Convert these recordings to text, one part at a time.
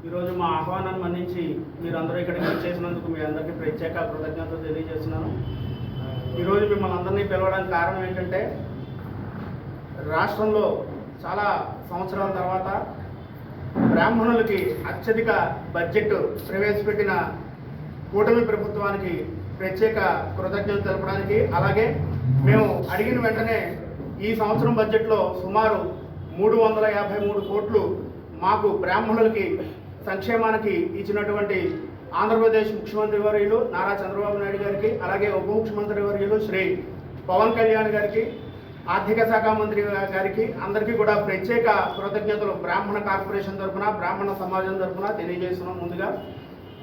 ఈరోజు మా ఆహ్వానాన్ని మన్నించి మీరందరూ ఇక్కడికి వచ్చేసినందుకు మీ అందరికీ ప్రత్యేక కృతజ్ఞతలు తెలియజేస్తున్నాను. ఈరోజు మిమ్మల్ని అందరినీ పిలవడానికి కారణం ఏంటంటే, రాష్ట్రంలో చాలా సంవత్సరాల తర్వాత బ్రాహ్మణులకి అత్యధిక బడ్జెట్ ప్రవేశపెట్టిన కూటమి ప్రభుత్వానికి ప్రత్యేక కృతజ్ఞతలు తెలపడానికి, అలాగే మేము అడిగిన వెంటనే ఈ సంవత్సరం బడ్జెట్లో సుమారు 353 కోట్లు మాకు బ్రాహ్మణులకి సంక్షేమానికి ఇచ్చినటువంటి ఆంధ్రప్రదేశ్ ముఖ్యమంత్రి వర్యులు నారా చంద్రబాబు నాయుడు గారికి, అలాగే ఉప ముఖ్యమంత్రి వర్యులు శ్రీ పవన్ కళ్యాణ్ గారికి, ఆర్థిక శాఖ మంత్రి గారికి అందరికీ కూడా ప్రత్యేక కృతజ్ఞతలు బ్రాహ్మణ కార్పొరేషన్ తరఫున, బ్రాహ్మణ సమాజం తరఫున తెలియజేస్తున్నాం ముందుగా.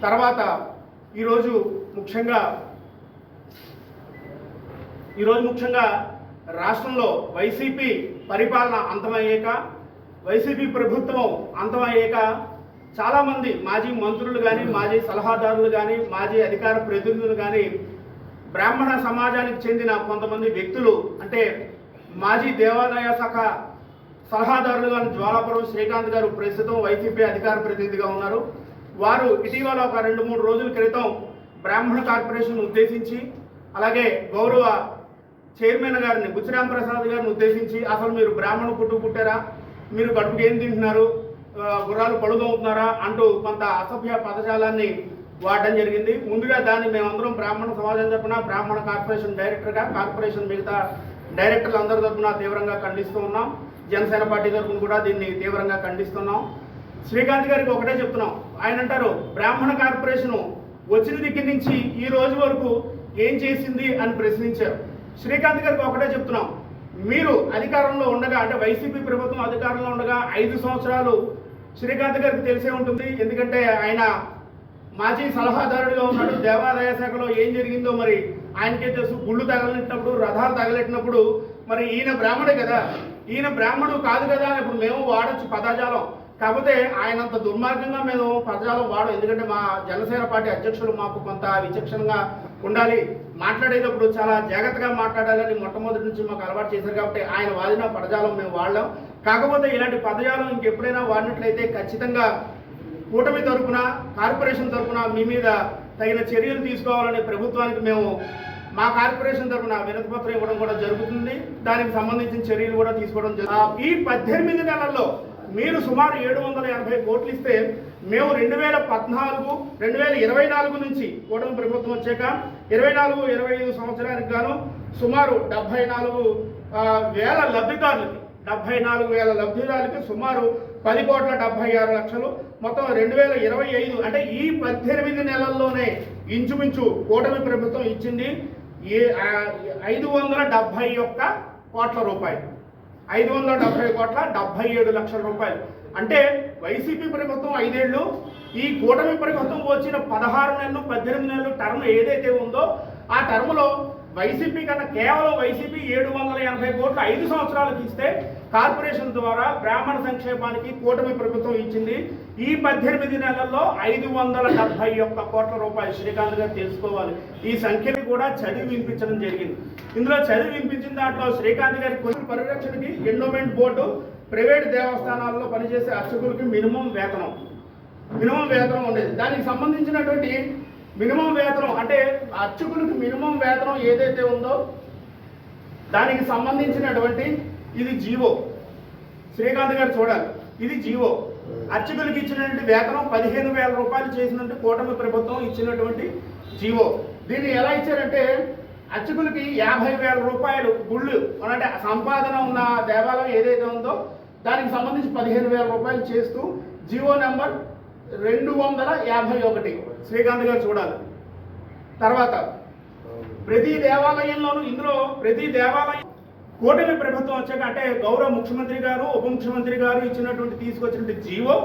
తర్వాత ఈరోజు ముఖ్యంగా రాష్ట్రంలో వైసీపీ పరిపాలన అంతమయ్యాక, వైసీపీ ప్రభుత్వం అంతమయ్యాక చాలామంది మాజీ మంత్రులు కానీ, మాజీ సలహాదారులు కానీ, మాజీ అధికార ప్రతినిధులు కానీ, బ్రాహ్మణ సమాజానికి చెందిన కొంతమంది వ్యక్తులు, అంటే మాజీ దేవాదాయ శాఖ సలహాదారులు కానీ జ్వాలాపురం శ్రీకాంత్ గారు ప్రస్తుతం వైసీపీ అధికార ప్రతినిధిగా ఉన్నారు. వారు ఇటీవల ఒక 2-3 రోజుల క్రితం బ్రాహ్మణ కార్పొరేషన్ ఉద్దేశించి, అలాగే గౌరవ చైర్మన్ గారిని బుచ్చిరామ్ ప్రసాద్ గారిని ఉద్దేశించి, అసలు మీరు బ్రాహ్మణ పుట్టారా, మీరు కడుపుకి ఏం తింటున్నారు, గుర్రాలు పడుదవుతున్నారా అంటూ కొంత అసభ్య పదజాలాన్ని వాడడం జరిగింది. ముందుగా దాన్ని మేమందరం బ్రాహ్మణ సమాజం తరపున, బ్రాహ్మణ కార్పొరేషన్ డైరెక్టర్గా, కార్పొరేషన్ మిగతా డైరెక్టర్లు అందరి తరపున తీవ్రంగా ఖండిస్తూ ఉన్నాం. జనసేన పార్టీ తరపున కూడా దీన్ని తీవ్రంగా ఖండిస్తున్నాం. శ్రీకాంత్ గారికి ఒకటే చెప్తున్నాం. ఆయన అంటారు, బ్రాహ్మణ కార్పొరేషన్ వచ్చిన దగ్గర నుంచి ఈ రోజు వరకు ఏం చేసింది అని ప్రశ్నించారు. శ్రీకాంత్ గారికి ఒకటే చెప్తున్నాం, మీరు అధికారంలో ఉండగా, అంటే వైసీపీ ప్రభుత్వం అధికారంలో ఉండగా 5 సంవత్సరాలు శ్రీకాంత్ గారికి తెలిసే ఉంటుంది. ఎందుకంటే ఆయన మాజీ సలహాదారుడిగా ఉన్నాడు. దేవాదాయ శాఖలో ఏం జరిగిందో మరి ఆయనకే తెలుసు. గుళ్ళు తగలెట్టినప్పుడు, రథాలు తగలెట్టినప్పుడు మరి ఈయన బ్రాహ్మడే కదా, ఈయన బ్రాహ్మడు కాదు కదా అని ఇప్పుడు మేము వాడచ్చు పదజాలం. కాకపోతే ఆయనంత దుర్మార్గంగా మేము పదజాలం వాడం. ఎందుకంటే మా జనసేన పార్టీ అధ్యక్షులు మాకు కొంత విచక్షణగా ఉండాలి, మాట్లాడేటప్పుడు చాలా జాగ్రత్తగా మాట్లాడాలని మొట్టమొదటి నుంచి మాకు అలవాటు చేశారు. కాబట్టి ఆయన వాడిన పదజాలం మేము వాడలేం. కాకపోతే ఇలాంటి పదజాలం ఇంకెప్పుడైనా వాడినట్లయితే ఖచ్చితంగా కూటమి తరపున, కార్పొరేషన్ తరపున మీ మీద తగిన చర్యలు తీసుకోవాలని ప్రభుత్వానికి మేము మా కార్పొరేషన్ తరపున వినతిపత్రం ఇవ్వడం కూడా జరుగుతుంది. దానికి సంబంధించిన చర్యలు కూడా తీసుకోవడం జరుగుతుంది. ఈ 18 నెలల్లో మీరు సుమారు 780 కోట్లు ఇస్తే, మేము 2024 నుంచి కూటమి ప్రభుత్వం వచ్చాక 24-25 సంవత్సరానికి గాను సుమారు 74,000 లబ్ధిదారులకి, 74,000 లబ్ధిదారులకి సుమారు 10,76,00,000 మొత్తం 2025, అంటే ఈ 18 నెలల్లోనే ఇంచుమించు కూటమి ప్రభుత్వం ఇచ్చింది 571 కోట్ల రూపాయలు. 570 కోట్ల 77 లక్షల రూపాయలు. అంటే వైసీపీ ప్రభుత్వం 5 ఏళ్ళు, ఈ కూటమి ప్రభుత్వం వచ్చిన 16 నెలలు 18 నెలలు టర్మ్ ఏదైతే ఉందో ఆ టర్మ్లో వైసీపీ కన్నా కేవలం వైసీపీ 780 కోట్లు 5 సంవత్సరాలకు ఇస్తే, కార్పొరేషన్ ద్వారా బ్రాహ్మణ సంక్షేమానికి కూటమి ప్రభుత్వం ఇచ్చింది ఈ 18 నెలల్లో 571 కోట్ల రూపాయలు. శ్రీకాంత్ గారు తెలుసుకోవాలి. ఈ సంఖ్యని కూడా చదివి వినిపించడం జరిగింది. ఇందులో చదివి వినిపించిన దాంట్లో శ్రీకాంత్ గారి కొన్ని పరిరక్షణకి ఎండోమెంట్ బోర్డు, ప్రైవేట్ దేవస్థానాల్లో పనిచేసే అర్చకులకి మినిమం వేతనం ఉండేది. దానికి సంబంధించినటువంటి మినిమం వేతనం, అంటే అర్చకులకు మినిమం వేతనం ఏదైతే ఉందో దానికి సంబంధించినటువంటి ఇది జీవో. శ్రీకాంత్ గారు చూడాలి, ఇది జీవో. అర్చకులకు ఇచ్చినటువంటి వేతనం 15,000 రూపాయలు చేసినట్టు కూటమి ప్రభుత్వం ఇచ్చినటువంటి జీవో. దీన్ని ఎలా ఇచ్చారంటే, అర్చకులకి 50,000 రూపాయలు గుళ్ళు, అంటే సంపాదన ఉన్న దేవాలయం ఏదైతే ఉందో దానికి సంబంధించి 15,000 రూపాయలు చేస్తూ జీవో నెంబర్ 251 శ్రీకాంత్ గారు చూడాలి. తర్వాత ప్రతి దేవాలయంలోనూ, ఇందులో ప్రతి దేవాలయం కూటమి ప్రభుత్వం వచ్చాక, అంటే గౌరవ ముఖ్యమంత్రి గారు, ఉప ముఖ్యమంత్రి గారు తీసుకొచ్చినటువంటి జీవో,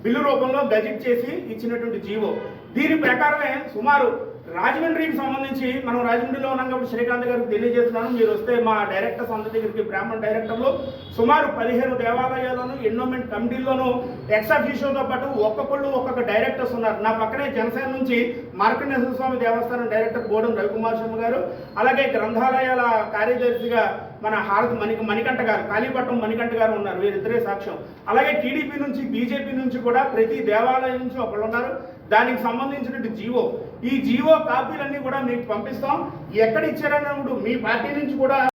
బిల్లు రూపంలో గజెట్ చేసి ఇచ్చినటువంటి జీవో. దీని ప్రకారమే సుమారు రాజమండ్రికి సంబంధించి, మనం రాజమండ్రిలో ఉన్నాం కాబట్టి శ్రీకాంత్ గారికి తెలియజేస్తున్నాను, మీరు వస్తే మా డైరెక్టర్స్ అందరి దగ్గరికి, బ్రాహ్మణ డైరెక్టర్లు సుమారు 15 దేవాలయాల్లోనూ ఎండోమెంట్ కమిటీల్లోనూ ఎక్స్ అఫీషియోతో పాటు ఒక్కొక్క డైరెక్టర్స్ ఉన్నారు. నా పక్కనే జనసేన నుంచి మార్కండేశ్వర స్వామి దేవస్థానం డైరెక్టర్ బోడం రవికుమార్ శర్మ గారు, అలాగే గ్రంథాలయాల కార్యదర్శిగా మన మణికంఠ గారు, కాళీపట్నం మణికంఠ గారు ఉన్నారు, వీరిద్దరే సాక్ష్యం. అలాగే టీడీపీ నుంచి, బీజేపీ నుంచి కూడా ప్రతి దేవాలయం నుంచి ఒకళ్ళు ఉన్నారు. దానికి సంబంధించినట్టు జీవో, ఈ జీవో కాపీలన్నీ కూడా మీకు పంపిస్తాం. ఎక్కడ ఇచ్చారన్నప్పుడు మీ పార్టీ నుంచి కూడా